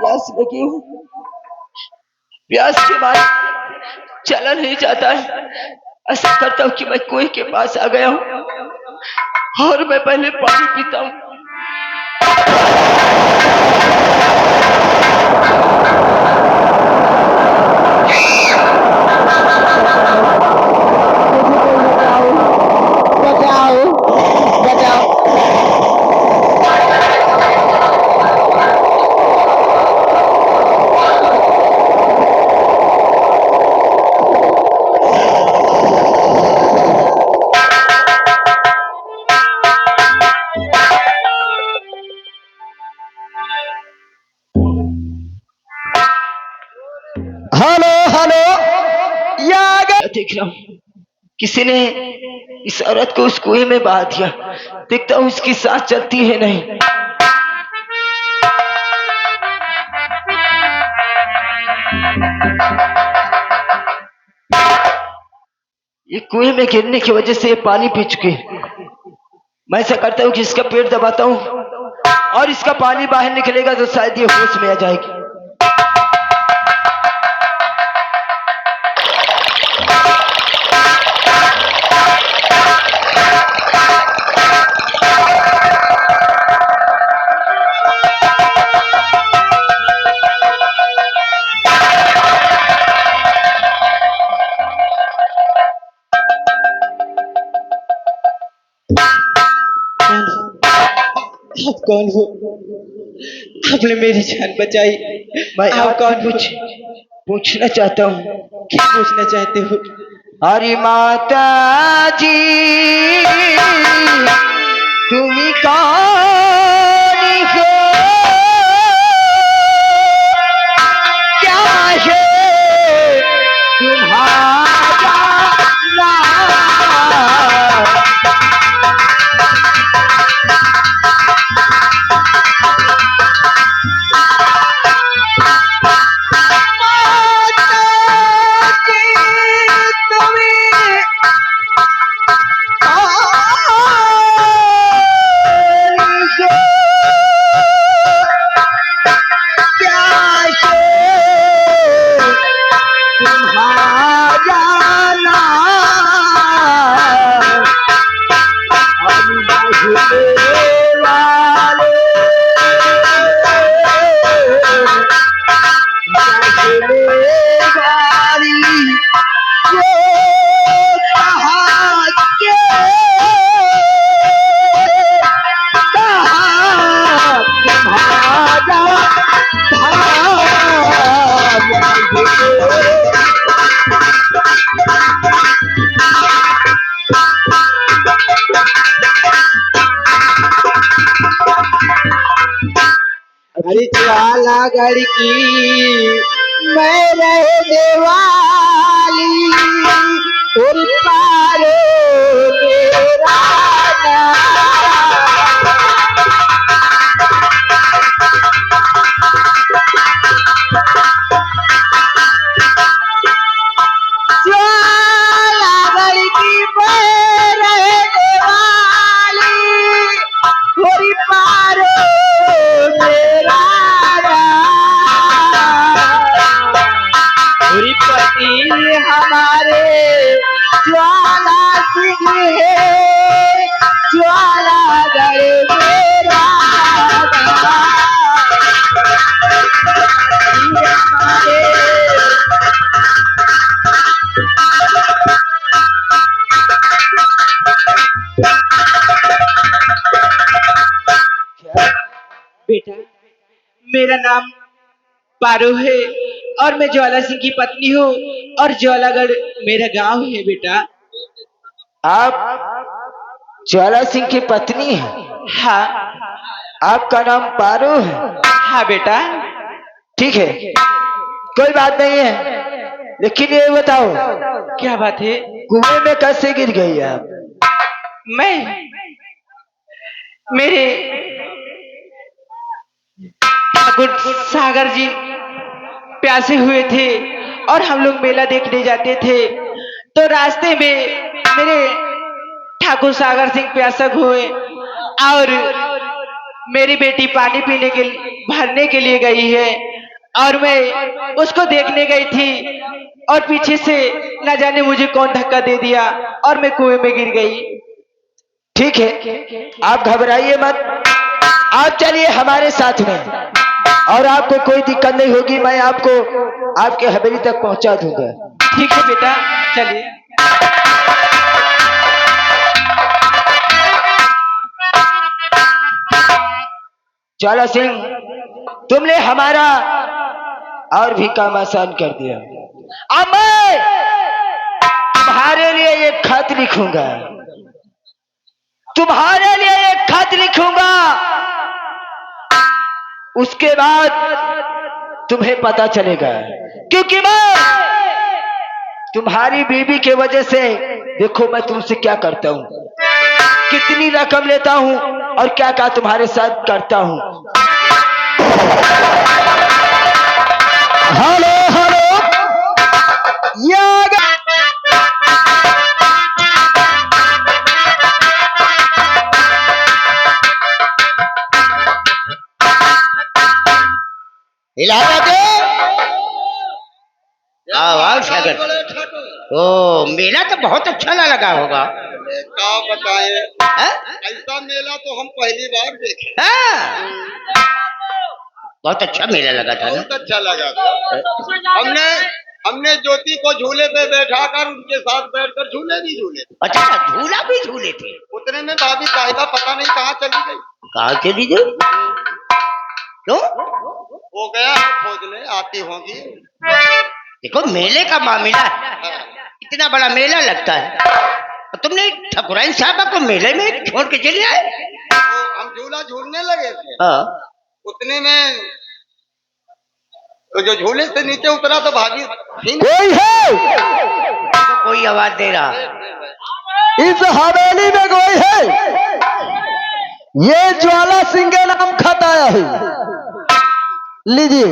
प्यास लगी हूँ, प्यास के बाद चला नहीं जाता है। ऐसा करता हूँ कि मैं कुएं के पास आ गया हूँ और मैं पहले पानी पीता हूँ। हेलो हेलो, देख रहा हूँ किसी ने इस औरत को उस कुएं में बहा दिया। देखता हूँ इसकी सांस चलती है नहीं। ये कुएं में गिरने की वजह से ये पानी पी चुके। मैं ऐसा करता हूँ कि इसका पेट दबाता हूँ और इसका पानी बाहर निकलेगा तो शायद ये होश में आ जाएगी। आप कौन हो? आपने मेरी जान बचाई। मैं आप कौन कुछ पूछना चाहता हूँ। क्या पूछना चाहते हो? अरे माता जी तुम कौन हो? क्या है तुम्हारा नाम? अरे ज्वाला गढ़ की मैं रहने वाली, उन पारो मेरा ज्वाला गढ़ की मैं रहने वाली, उन पारो मेरा पति हमारे ज्वाला सिंह है, ज्वाला गढ़ मेरा बेटा, मेरा नाम पारो है और मैं ज्वाला सिंह की पत्नी हूँ और ज्वालागढ़ मेरा गांव है बेटा। आप ज्वाला सिंह की पत्नी है? हाँ। आपका नाम पारो है? हाँ बेटा। ठीक है, कोई बात नहीं है, लेकिन ये बताओ क्या बात है? कुएं में कैसे गिर गई आप? मैं मेरे ठाकुर सागर जी प्यासे हुए थे और हम लोग मेला देखने जाते थे। तो रास्ते में मेरे ठाकुर सागर सिंह प्यासा हुए और मेरी बेटी पानी पीने के भरने के लिए गई है और मैं उसको देखने गई थी और पीछे से न जाने मुझे कौन धक्का दे दिया और मैं कुएं में गिर गई। ठीक है, आप घबराइए मत, आप चलिए हमारे साथ में और आपको कोई दिक्कत नहीं होगी। मैं आपको आपके हवेली तक पहुंचा दूंगा। ठीक है बेटा, चलिए। ज्वाला सिंह, तुमने हमारा और भी काम आसान कर दिया। अब मैं तुम्हारे लिए एक खत लिखूंगा, तुम्हारे लिए एक खत लिखूंगा। उसके बाद तुम्हें पता चलेगा, क्योंकि मैं तुम्हारी बीवी के वजह से देखो मैं तुमसे क्या करता हूं, कितनी रकम लेता हूं और क्या क्या तुम्हारे साथ करता हूं। हेलो हेलो, आवाज ओ मेला तो बहुत अच्छा लगा होगा। क्या बताएं, ऐसा मेला तो हम पहली बार देखे। बहुत अच्छा मेला लगा था ना। बहुत अच्छा लगा था। हमने ज्योति को झूले पे बैठा कर उनके साथ बैठकर झूले भी झूले। अच्छा, झूला भी झूले थे। उतने में भाभी साहिबा पता नहीं कहाँ चली गई। कहाँ चली गई? क्यों? हो गया खोजने आती होगी। देखो मेले का मामला है, इतना बड़ा मेला लगता है, तुमने ठकुराइन साहबा को मेले में छोड़ के चले आए? तो हम झूला झूलने लगे थे। उतने में तो जो झूले से नीचे उतरा तो भाभी कोई है? तो कोई आवाज दे रहा। इस हवेली में कोई है? ये ज्वाला सिंह के नाम खत आया है, लीजिए।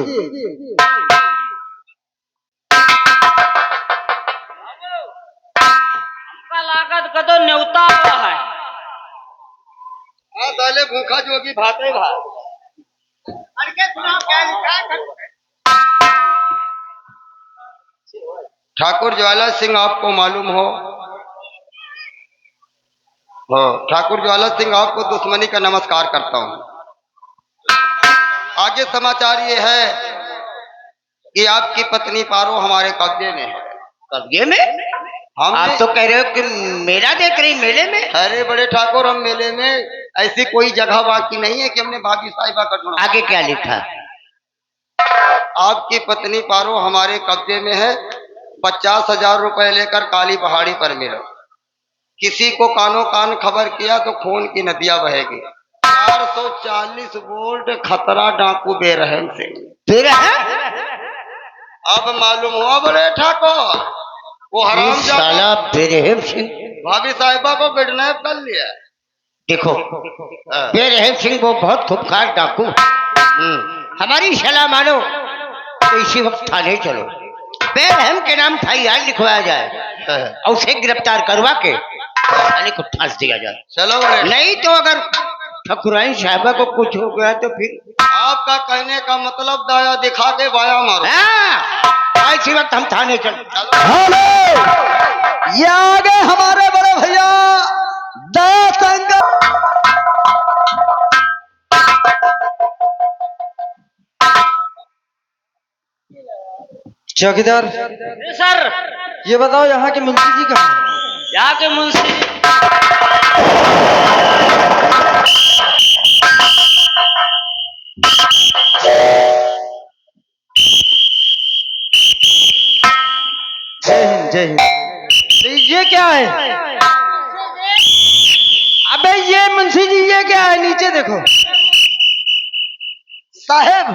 लागत का तो न्योता हुआ है। हाँ साले भूखा जोगी भाते भात। ठाकुर ज्वाला सिंह आपको मालूम हो? ठाकुर ज्वाला सिंह आपको दुश्मनी का नमस्कार करता हूँ। आगे समाचार ये है कि आपकी पत्नी पारो हमारे कब्जे में है। कब्जे में? आप तो कह रहे हो कि मेला देख रही मेले में। अरे बड़े ठाकुर, हम मेले में ऐसी कोई जगह बाकी नहीं है कि हमने भाभी साहिबा का ढूंढा। आगे क्या लिखा? आपकी पत्नी पारो हमारे कब्जे में है। 50,000 रुपए लेकर काली पहाड़ी पर मिलो। किसी को कानो कान खबर किया तो खून की नदियां बहेगी। 440 वोल्ट खतरा डाकू बेरहम से। अब मालूम हुआ बड़े ठाकुर, वो हराम साला बेरहम सिंह भाभी साहिबा को किडनैप कर लिया। देखो बेरहम सिंह वो बहुत खूंखार डाकू। हमारी सलाह मानो तो इसी वक्त थाने चलो, बेरहम के नाम FIR लिखवाया जाए और उसे गिरफ्तार करवा के थाने को फांस दिया जाए। चलो बड़े। नहीं तो अगर ठकुराइन साहिबा को कुछ हो गया तो फिर आपका कहने का मतलब दाया दिखा के बाया मारो। इसी वक्त हम थाने चलो। हेलो, ये आ गए हमारे बड़े भैया दया शंकर। चौकीदार सर, ये बताओ यहाँ के मुंशी जी कहाँ हैं? यहाँ के मुंशी जय हिंद जय हिंद। ये क्या है? अबे ये मुंशी जी ये क्या है? नीचे देखो। साहेब,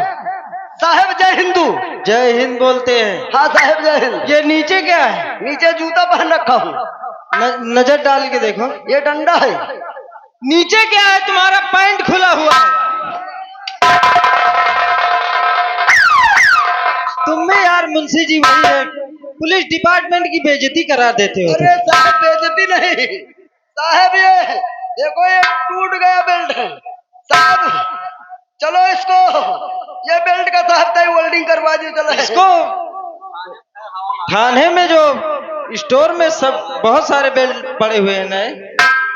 साहेब जय हिंदू। जय हिंद बोलते हैं। हाँ साहेब जय हिंद। ये नीचे क्या है? नीचे जूता पहन रखा हूँ। नजर डाल के देखो, ये डंडा है। नीचे क्या है? तुम्हारा पैंट खुला हुआ है। तुम मुंशी जी वही है, पुलिस डिपार्टमेंट की बेइज्जती करा देते हो। अरे साहब बेइज्जती नहीं साहब, ये देखो ये टूट गया बेल्ट है साहब। चलो इसको ये बेल्ट का साहब तय वेल्डिंग करवा दी। चलो इसको थाने में जो स्टोर में सब बहुत सारे बेल्ट पड़े हुए हैं नए,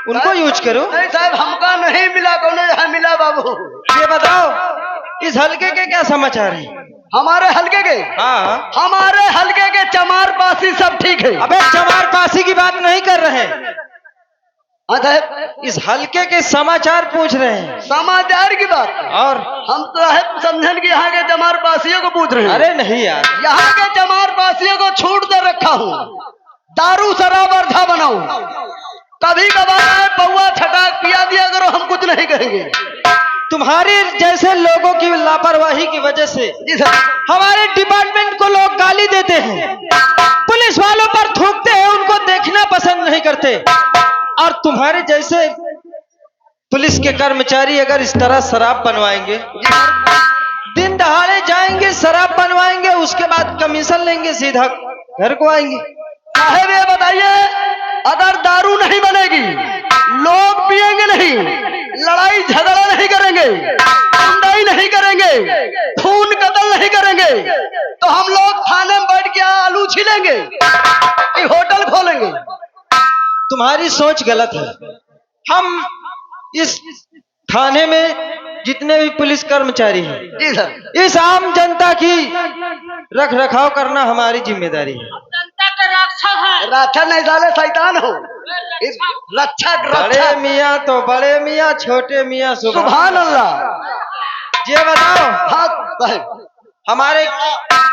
उनको यूज करो। नहीं साहब हमका नहीं मिला, कौन यहाँ मिला बाबू। ये बताओ इस हल्के के क्या समाचार है? हमारे हल्के के, हाँ हमारे हल्के के चमार पासी सब ठीक है। अबे चमार पासी की बात नहीं कर रहे हैं, हाँ साहब इस हल्के के समाचार पूछ रहे हैं। समाचार की बात, और हम तो साहब समझन कि यहाँ के चमार पासियों को पूछ रहे हैं। अरे नहीं यार, यहाँ के चमार पासियों को छूट दे रखा हूँ, दारू शराब अर्धा बनाऊं, कभी कभार पौवा छटाक पिया दिया करो, हम कुछ नहीं कहेंगे। तुम्हारे जैसे लोगों की लापरवाही की वजह से जी सर, हमारे डिपार्टमेंट को लोग गाली देते हैं, पुलिस वालों पर थूकते हैं, उनको देखना पसंद नहीं करते। और तुम्हारे जैसे पुलिस के कर्मचारी अगर इस तरह शराब बनवाएंगे, दिन दहाड़े जाएंगे शराब बनवाएंगे, उसके बाद कमीशन लेंगे, सीधा घर को आएंगे। साहब ये बताइए, अगर दारू नहीं बनेगी, लोग पिएंगे नहीं, लड़ाई झगड़ा नहीं करेंगे, गुंडाई नहीं करेंगे, खून कत्ल नहीं करेंगे, तो हम लोग थाने में बैठ के आलू छीलेंगे कि होटल खोलेंगे? तुम्हारी सोच गलत है। हम इस थाने में जितने भी पुलिस कर्मचारी हैं, जी सर, इस आम जनता की रख रखाव करना हमारी जिम्मेदारी है। जनता के रक्षक है। राक्षस नहीं साले शैतान हो, इस रक्षक बड़े रक्षक। मियाँ तो बड़े मियाँ, छोटे मियाँ सुभान अल्लाह। ये बताओ हाँ साहब, हमारे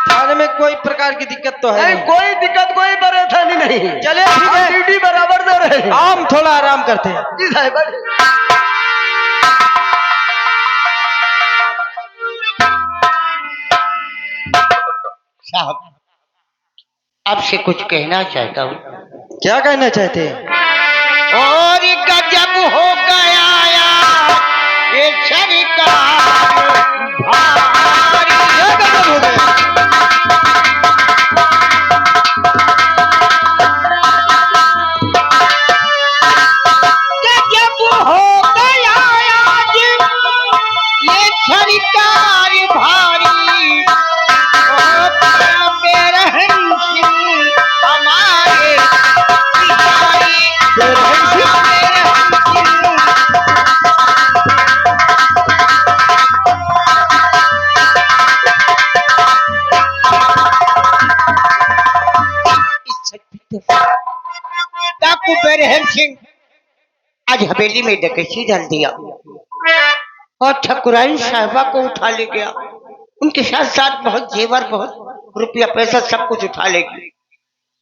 थाने में कोई प्रकार की दिक्कत तो है नहीं नहीं? कोई दिक्कत कोई परेशानी नहीं। चलिए ठीक है, ड्यूटी बराबर दे रहे हैं। हम थोड़ा आराम करते हैं। जी साहब। साहब आपसे कुछ कहना चाहता हूँ। क्या कहना चाहते हैं? और गजब हो गया ये सरकार भारी। क्या गजब हो गया? गजब हो गया आज ये सरकार भारी। ओ बड़ा बेरहम सिंह हमारे बिहारी। बेरहम सिंह? डाकू बेरहम सिंह आज हवेली में डकैती डाल दिया और ठकुराइन साहबा को उठा ले गया। उनके साथ साथ बहुत जेवर, बहुत रुपया पैसा सब कुछ उठा लेगी।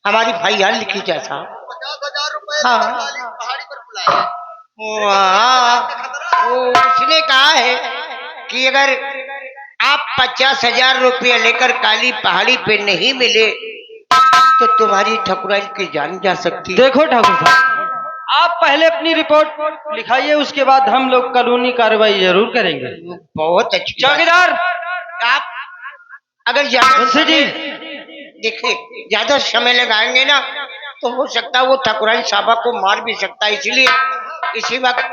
हमारी भाईयान लिखी जैसा। 50,000 रुपए हाँ। पहाड़ी पर बुलाया। वो उसने कहा है कि अगर आप 50,000 रुपया लेकर काली पहाड़ी पे नहीं मिले तो तुम्हारी ठकुराइन की जान जा सकती है। देखो ठाकुर साहब, आप पहले अपनी रिपोर्ट लिखाइए, उसके बाद हम लोग कानूनी कार्रवाई जरूर करेंगे। बहुत अच्छी बात। चौकीदार आप अगर मुंशी जी, देखिए ज्यादा समय लगाएंगे ना तो हो सकता है वो ठकुराइन साहबा को मार भी सकता है, इसलिए इसी वक्त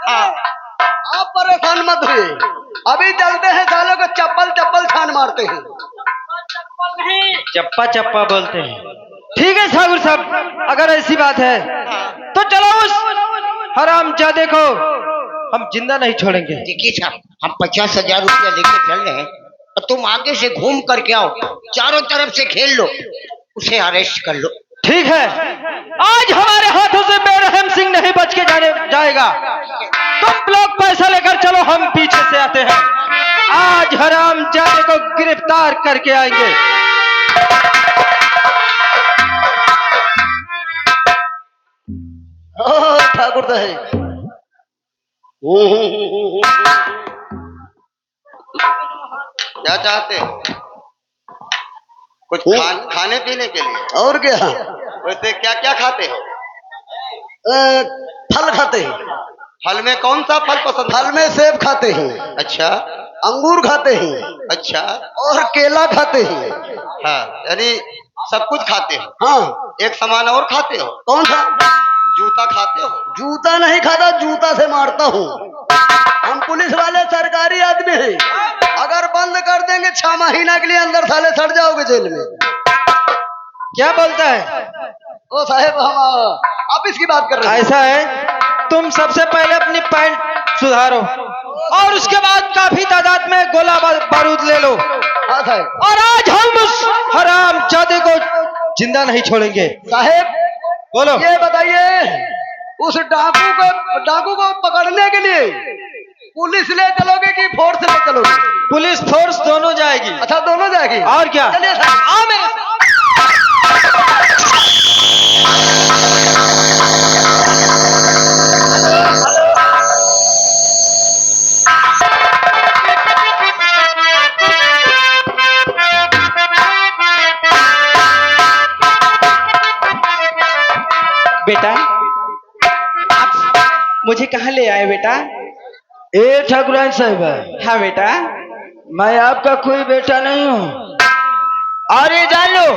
आप परेशान मत हुए, अभी चलते हैं, सालों को चप्पल चप्पल छान मारते हैं। चप्पा चप्पा बोलते हैं। ठीक है ठाकुर साहब, अगर ऐसी बात है तो चलो उस हरामजादे को हम जिंदा नहीं छोड़ेंगे। देखिए साहब, हम 50,000 रुपया लेके चल रहे हैं और तुम आगे से घूम करके आओ, चारों तरफ से खेल लो, उसे अरेस्ट कर लो। ठीक है, आज हमारे हाथों से बेरहम सिंह नहीं बच के जाएगा। तुम लोग पैसा लेकर चलो, हम पीछे से आते हैं। आज हरामजादे को गिरफ्तार करके आएंगे। ठाकुर साहब, क्या चाहते हो? कुछ खाने पीने के लिए? और क्या? वैसे क्या क्या खाते हो? फल खाते हैं। फल में कौन सा फल पसंद? फल में सेब खाते हैं। अच्छा। अंगूर खाते हैं। अच्छा। और केला खाते हैं। हाँ, यानी सब कुछ खाते हो। हाँ, एक सामान और खाते हो। कौन सा? जूता खाते हो? जूता नहीं खाता, जूता से मारता हूँ। हम पुलिस वाले सरकारी आदमी हैं, अगर बंद कर देंगे 6 महीना के लिए अंदर साले सड़ जाओगे जेल में। क्या बोलता है? ओ साहेब, हम ऑफिस की बात कर रहे हैं। ऐसा है, तुम सबसे पहले अपनी पैंट सुधारो और उसके बाद काफी तादाद में गोला बारूद ले लो। हाँ साहब। और आज हम उस हरामजादे को जिंदा नहीं छोड़ेंगे। साहेब बोलो। ये बताइए, उस डाकू को पकड़ने के लिए पुलिस ले चलोगे कि फोर्स ले चलोगे? पुलिस फोर्स दोनों जाएगी। अच्छा, दोनों जाएगी। और क्या? चलिए साहब, आओ मेरे साथ। बेटा, आप मुझे कहाँ ले आए बेटा? ए ठाकुरान साहब, हाँ बेटा। मैं आपका कोई बेटा नहीं हूँ। और ये जान लो,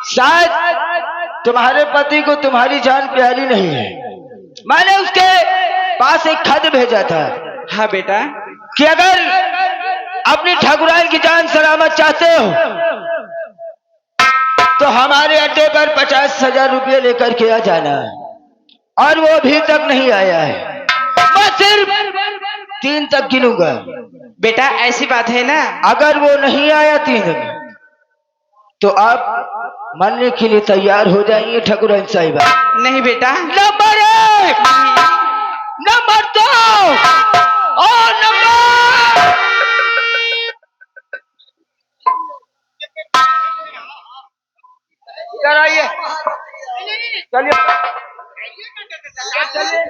शायद तुम्हारे पति को तुम्हारी जान प्यारी नहीं है। मैंने उसके पास एक खत भेजा था। हाँ बेटा। कि अगर अपनी ठाकुरान की जान सलामत चाहते हो तो हमारे अड्डे पर 50,000 रुपये लेकर के आ जाना। और वो अभी तक नहीं आया है। मैं सिर्फ 3 तक गिनूंगा। बेटा ऐसी बात है ना, अगर वो नहीं आया 3 में तो आप मरने के लिए तैयार हो जाएंगे ठाकुरान साहिबा? नहीं बेटा। नंबर 1, नंबर 2 और नंबर कराइए। चलिए चलिए,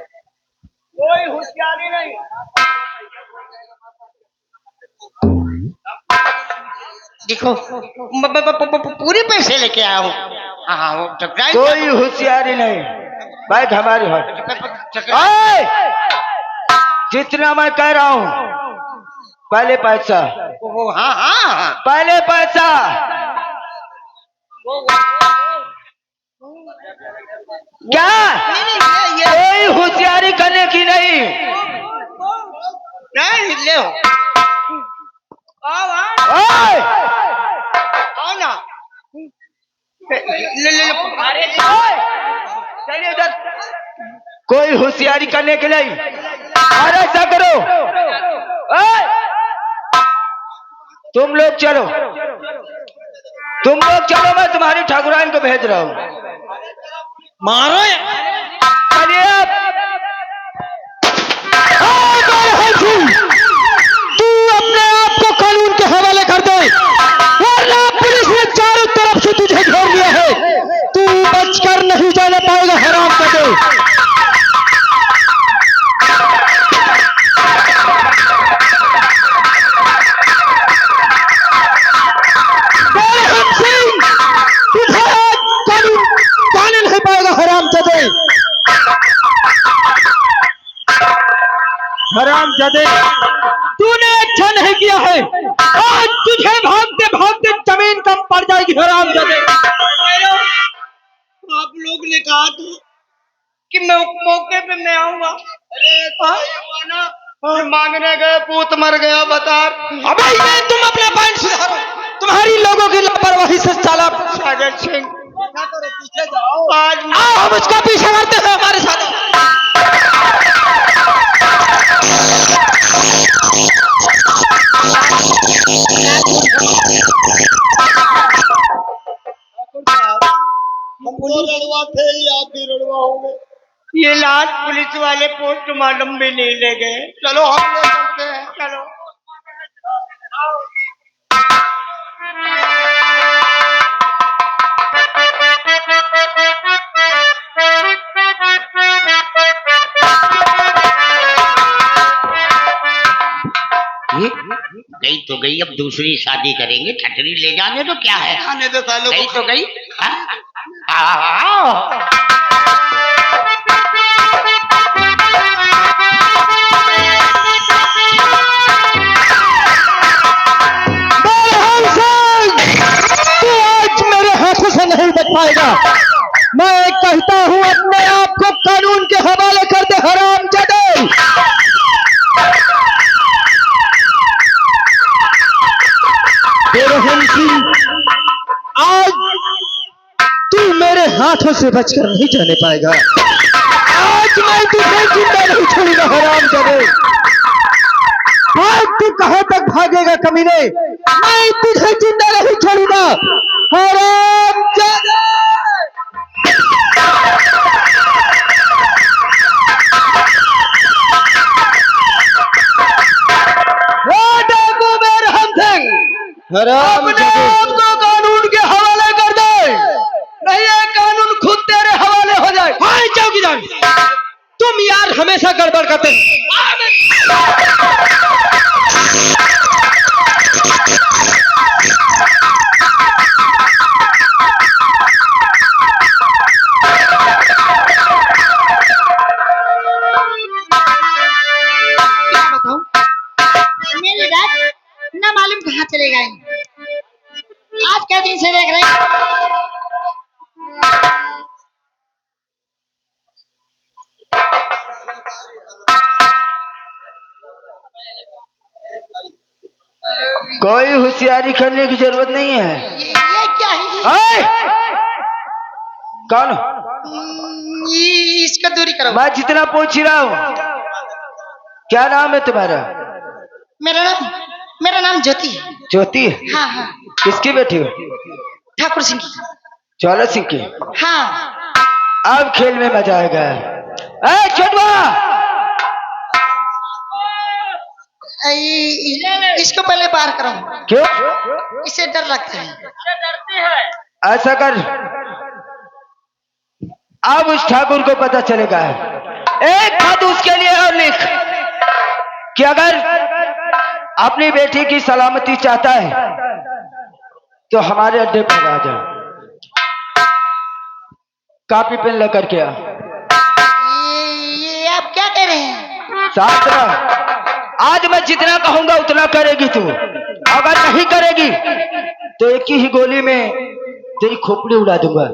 कोई होशियारी नहीं। देखो, पूरे पैसे लेके आया हूँ। हाँ, वो कोई होशियारी नहीं। बैठ हमारे घर। जितना मैं कह रहा हूँ, पहले पैसा। हाँ हाँ हाँ, पहले पैसा। क्या? कोई होशियारी करने की नहीं। नहीं ले हो। ओए! आओ ना। ले चलिए उधर। कोई होशियारी करने के नहीं। और ऐसा करो, ओए! तुम लोग चलो, मैं तुम्हारी ठाकुरान को भेज रहा हूँ। मारो। चलिए आप। तू अपने आप को कानून के हवाले कर दे, वरना पुलिस ने चारों तरफ से तुझे घेर लिया है। तू बचकर नहीं जाने पाएगा, हराम कर दे। तुझे कानून जाने नहीं पाएगा, हराम कर दे। हराम जादे, तूने अच्छा नहीं किया है। आज तुझे भागते भागते जमीन कम पड़ जाएगी, हराम जादे। आप लोग ने कहा था कि मैं मौके पे मैं आऊंगा। अरे मांगने गए, पूत मर गया। बता। अबे ये तुम अपना पॉइंट सुधारो। तुम्हारी लोगों की लापरवाही से साला सागर सिंह, पीछे जाओ। आज आओ हम उसका पीछे करते हैं हमारे साथ। हम लड़वा थे या आप भी लड़वा होंगे। ये लाश पुलिस वाले पोस्टमार्टम भी नहीं ले गए। चलो हम ले चलते हैं। चलो। गई तो गई, अब दूसरी शादी करेंगे। ठटरी ले जाने तो क्या है, आने दो सालों गई को। तो गई। हाँ? बोल हमसे पाएगा। मैं कहता हूँ अपने आप को कानून के हवाले कर दे हरामजादे। बेरहम सिंह, आज तू मेरे हाथों से बचकर नहीं जाने पाएगा। आज मैं तुझे जिंदा नहीं छोड़ूंगा हरामजादे। भाग, तू कहां तक भागेगा कमीने? मैं तुझे जिंदा नहीं छोड़ूंगा हरामजादे। डाकू बेरहम सिंह, अपने आप को कानून के हवाले कर दे, नहीं ये कानून खुद तेरे हवाले हो जाए। हाँ चौकीदार, तुम यार हमेशा गड़बड़ करते हैं। क्या बताऊं, मेरे डैड ना मालूम कहाँ चले गए। आज के दिन से देख रहे हैं। कोई होशियारी करने की जरूरत नहीं है। ये क्या है? कौन? इसका दूरी करो। मैं जितना पूछ रहा हूँ, क्या नाम है तुम्हारा? मेरा नाम ज्योति है। ज्योति? हाँ हाँ। किसकी बेटी हो? ठाकुर सिंह की। ज्वाला सिंह की? हाँ। अब खेल में मजा आएगा। छोटवा, इसको पहले बाहर करो। क्यों? इसे डर लगता है। ऐसा कर, अब उस ठाकुर को पता चलेगा। एक बात उसके लिए और लिख कि अगर अपनी बेटी की सलामती चाहता है तो हमारे अड्डे पर आ जाए। कॉपी पेन लेकर के आ। ये आप क्या कह रहे हैं? साथ रह। आज मैं जितना कहूंगा उतना करेगी तू। अगर नहीं करेगी तो एक ही गोली में तेरी खोपड़ी उड़ा दूंगा।